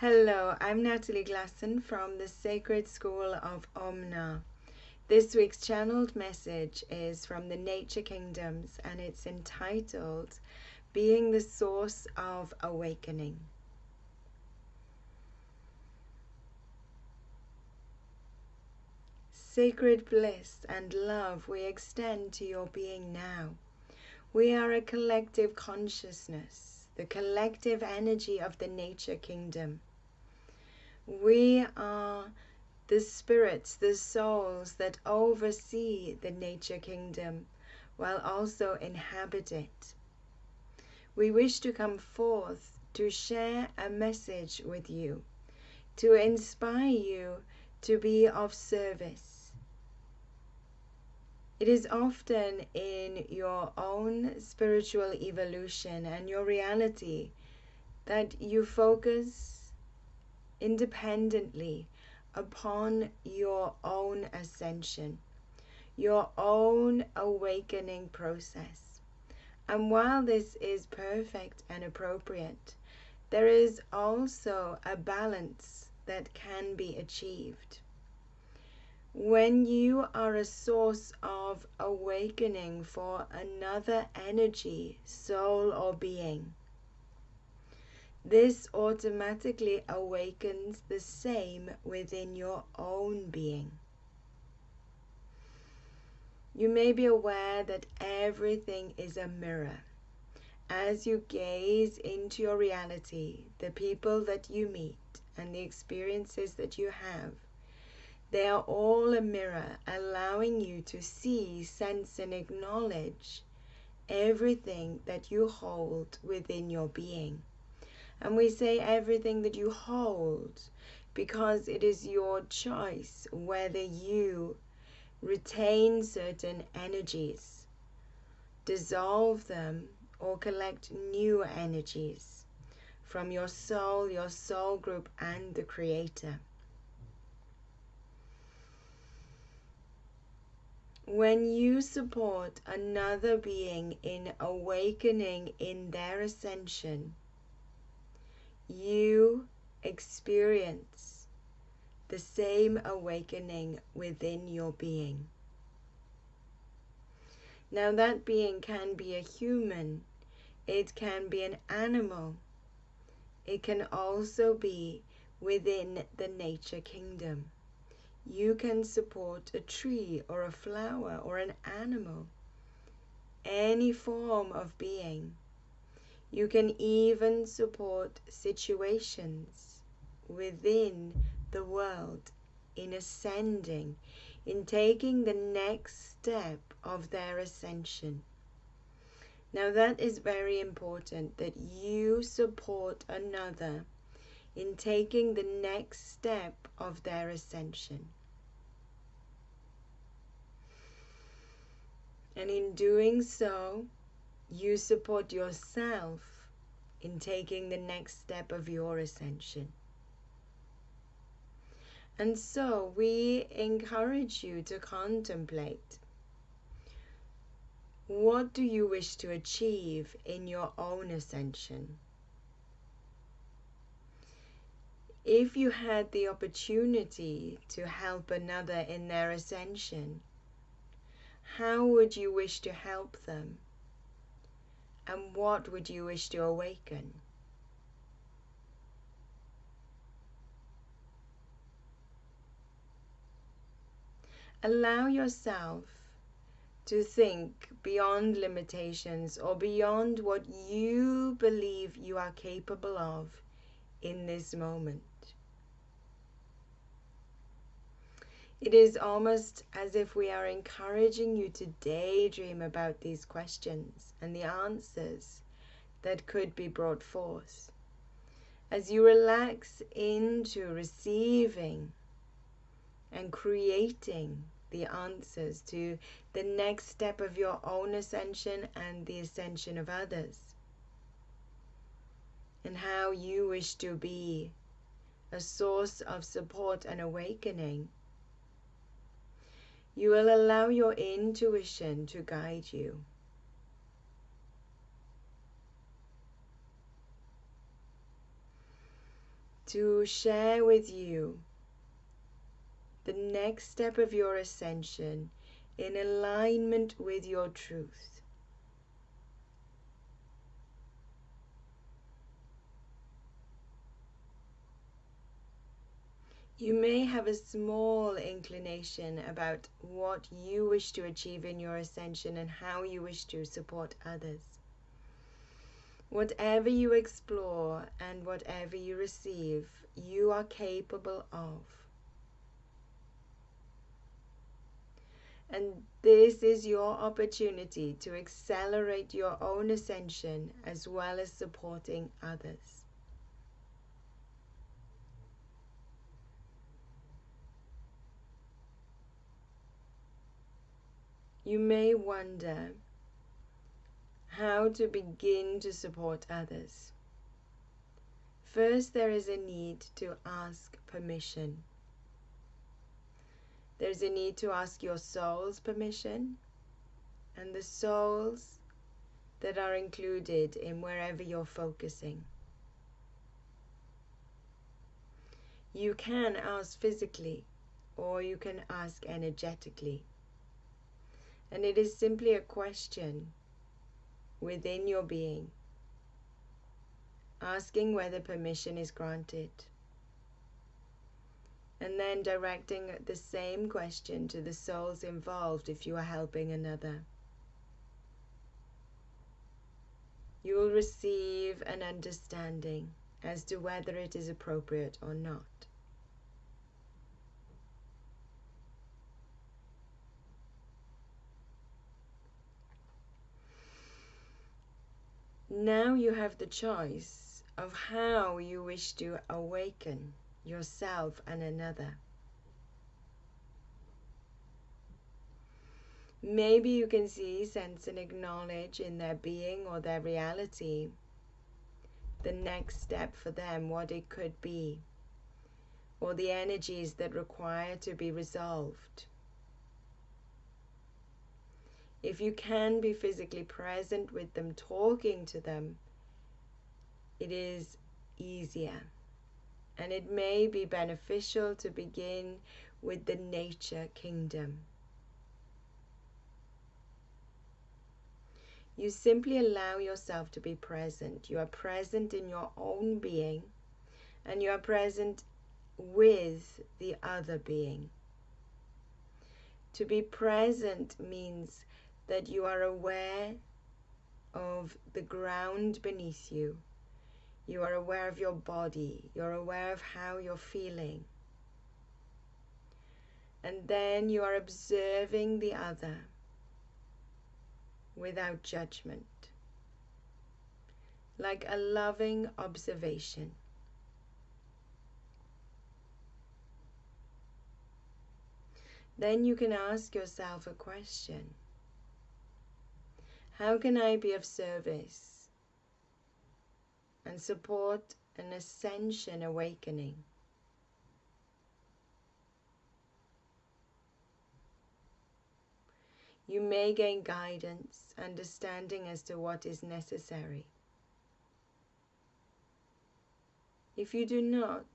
Hello, I'm Natalie Glasson from the Sacred School of OmNa. This week's channeled message is from the Nature Kingdoms and it's entitled Being the Source of Awakening. Sacred bliss and love we extend to your being now. We are a collective consciousness, the collective energy of the Nature Kingdom. We are the spirits, the souls that oversee the Nature Kingdom while also inhabit it. We wish to come forth to share a message with you, to inspire you to be of service. It is often in your own spiritual evolution and your reality that you focus independently upon your own ascension, your own awakening process. And while this is perfect and appropriate, there is also a balance that can be achieved. When you are a source of awakening for another energy, soul, or being, this automatically awakens the same within your own being. You may be aware that everything is a mirror. As you gaze into your reality, the people that you meet and the experiences that you have, they are all a mirror, allowing you to see, sense, and acknowledge everything that you hold within your being. And we say everything that you hold because it is your choice whether you retain certain energies, dissolve them, or collect new energies from your soul group, and the Creator. When you support another being in awakening in their ascension, you experience the same awakening within your being. Now that being can be a human, it can be an animal, it can also be within the Nature Kingdom. You can support a tree or a flower or an animal, any form of being. You can even support situations within the world in ascending, in taking the next step of their ascension. Now that is very important, that you support another in taking the next step of their ascension. And in doing so, you support yourself in taking the next step of your ascension. And so we encourage you to contemplate, what do you wish to achieve in your own ascension? If you had the opportunity to help another in their ascension, how would you wish to help them? And what would you wish to awaken? Allow yourself to think beyond limitations or beyond what you believe you are capable of in this moment. It is almost as if we are encouraging you to daydream about these questions and the answers that could be brought forth. As you relax into receiving and creating the answers to the next step of your own ascension and the ascension of others, and how you wish to be a source of support and awakening, you will allow your intuition to guide you. to share with you the next step of your ascension in alignment with your truth. You may have a small inclination about what you wish to achieve in your ascension and how you wish to support others. Whatever you explore and whatever you receive, you are capable of. And this is your opportunity to accelerate your own ascension as well as supporting others. You may wonder how to begin to support others. First, there is a need to ask permission. There's a need to ask your soul's permission and the souls that are included in wherever you're focusing. You can ask physically or you can ask energetically. And it is simply a question within your being, asking whether permission is granted, and then directing the same question to the souls involved if you are helping another. You will receive an understanding as to whether it is appropriate or not. Now you have the choice of how you wish to awaken yourself and another. Maybe you can see, sense, and acknowledge in their being or their reality the next step for them, what it could be, or the energies that require to be resolved. If you can be physically present with them, talking to them, it is easier. And it may be beneficial to begin with the nature kingdom. You simply allow yourself to be present. You are present in your own being, and you are present with the other being. To be present means that you are aware of the ground beneath you. You are aware of your body. You're aware of how you're feeling. And then you are observing the other without judgment, like a loving observation. Then you can ask yourself a question. How can I be of service and support an ascension awakening? You may gain guidance, understanding as to what is necessary. If you do not,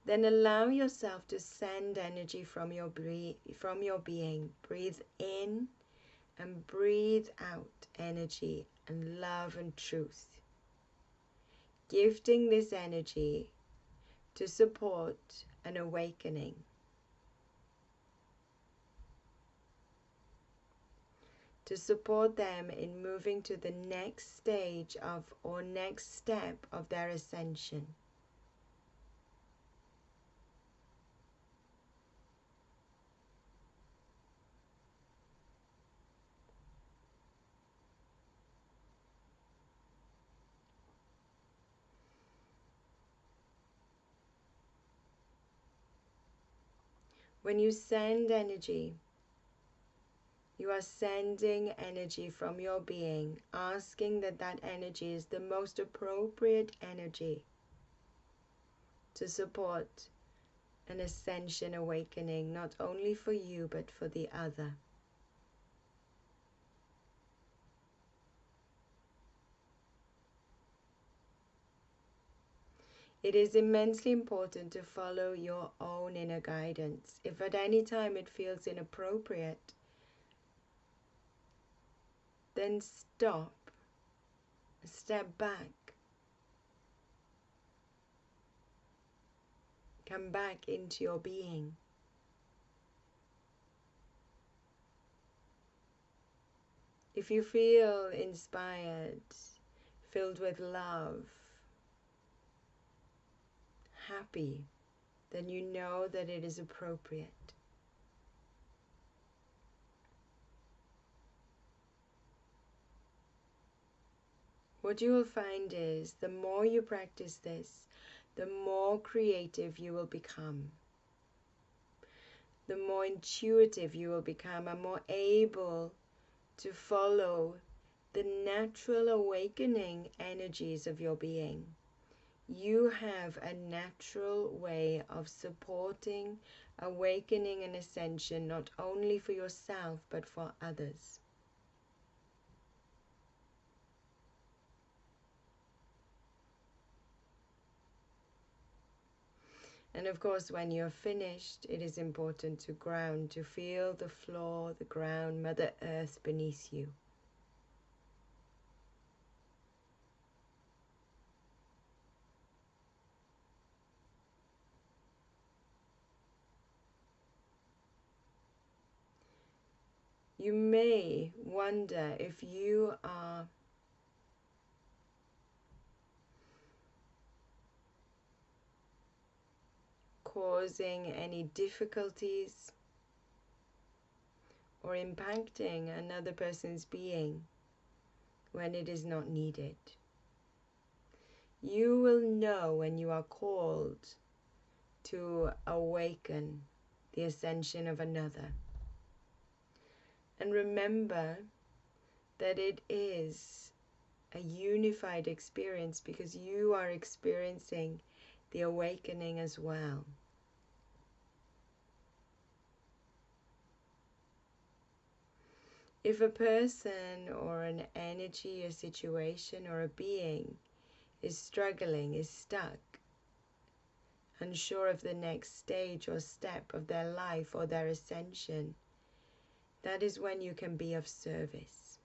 then allow yourself to send energy from your being. Breathe in and breathe out energy and love and truth, gifting this energy to support an awakening. To support them in moving to the next stage of or next step of their ascension. When you send energy, you are sending energy from your being, asking that that energy is the most appropriate energy to support an ascension awakening, not only for you, but for the other. It is immensely important to follow your own inner guidance. If at any time it feels inappropriate, then stop, step back, come back into your being. If you feel inspired, filled with love, happy, then you know that it is appropriate. What you will find is the more you practice this, the more creative you will become. The more intuitive you will become and more able to follow the natural awakening energies of your being. You have a natural way of supporting awakening and ascension, not only for yourself but for others. And of course, when you're finished, it is important to ground, to feel the floor, the ground, Mother Earth beneath you. You may wonder if you are causing any difficulties or impacting another person's being when it is not needed. You will know when you are called to awaken the ascension of another. And remember that it is a unified experience because you are experiencing the awakening as well. If a person or an energy, a situation or a being is struggling, is stuck, unsure of the next stage or step of their life or their ascension, that is when you can be of service.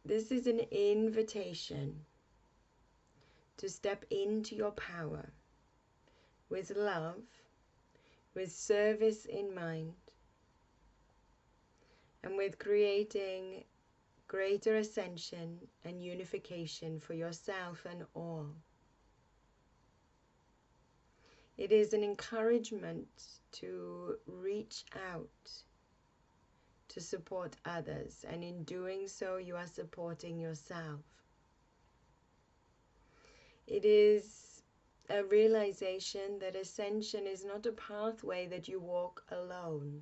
This is an invitation to step into your power with love, with service in mind, and with creating greater ascension and unification for yourself and all. It is an encouragement to reach out, to support others, and in doing so you are supporting yourself. It is a realization that ascension is not a pathway that you walk alone.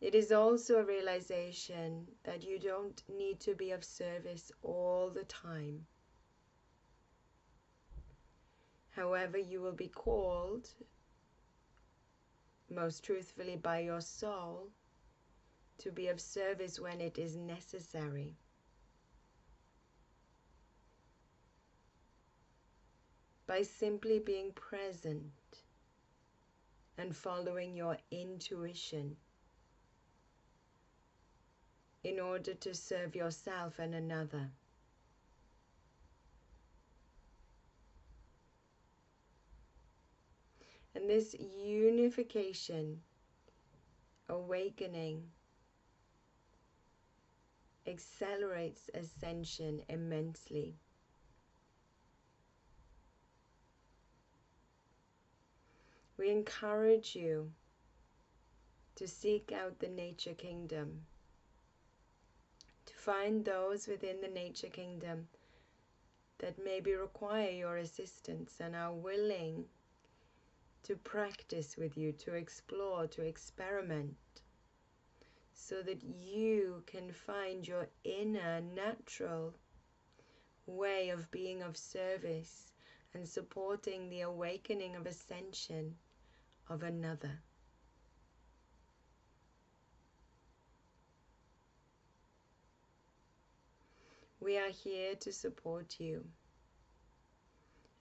It is also a realization that you don't need to be of service all the time. However, you will be called, most truthfully by your soul, to be of service when it is necessary. By simply being present and following your intuition in order to serve yourself and another. And this unification, awakening, accelerates ascension immensely. We encourage you to seek out the nature kingdom, to find those within the nature kingdom that maybe require your assistance and are willing to practice with you, to explore, to experiment, so that you can find your inner natural way of being of service and supporting the awakening of ascension of another. We are here to support you,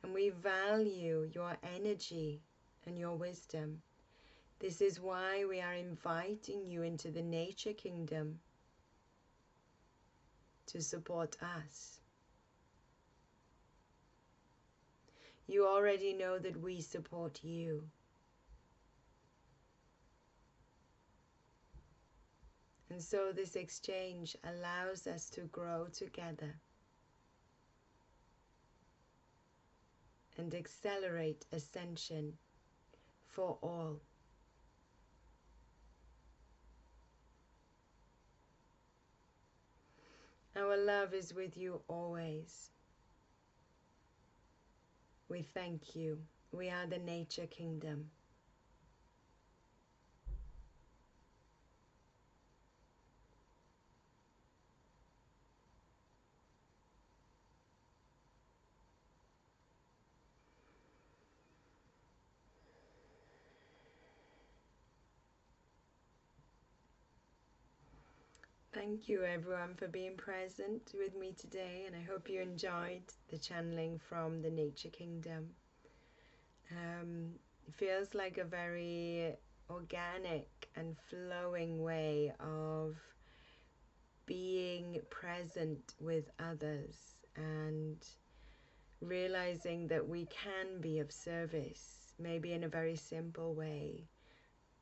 and we value your energy and your wisdom. This is why we are inviting you into the nature kingdom to support us. You already know that we support you. And so this exchange allows us to grow together and accelerate ascension for all. Our love is with you always. We thank you. We are the nature kingdom. Thank you everyone for being present with me today, and I hope you enjoyed the channeling from the nature kingdom. It feels like a very organic and flowing way of being present with others and realizing that we can be of service, maybe in a very simple way.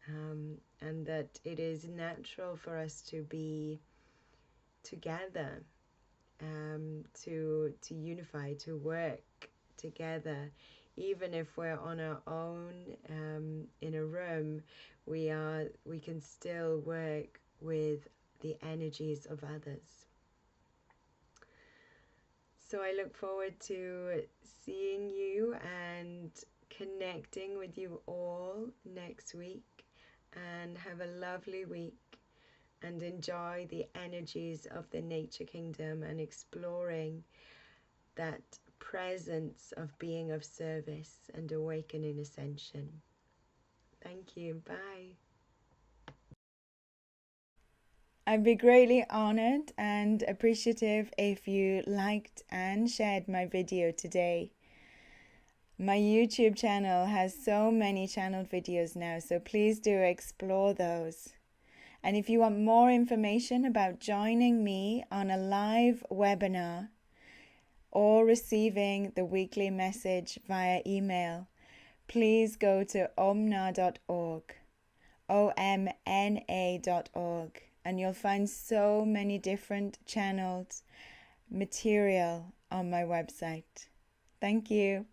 And that it is natural for us to be together, to unify, to work together. Even if we're on our own in a room, we can still work with the energies of others. So I look forward to seeing you and connecting with you all next week. And have a lovely week and enjoy the energies of the nature kingdom and exploring that presence of being of service and awakening ascension. Thank you. Bye. I'd be greatly honored and appreciative if you liked and shared my video today. My YouTube channel has so many channeled videos now, so please do explore those. And if you want more information about joining me on a live webinar or receiving the weekly message via email, please go to omna.org, omna.org, and you'll find so many different channeled material on my website. Thank you.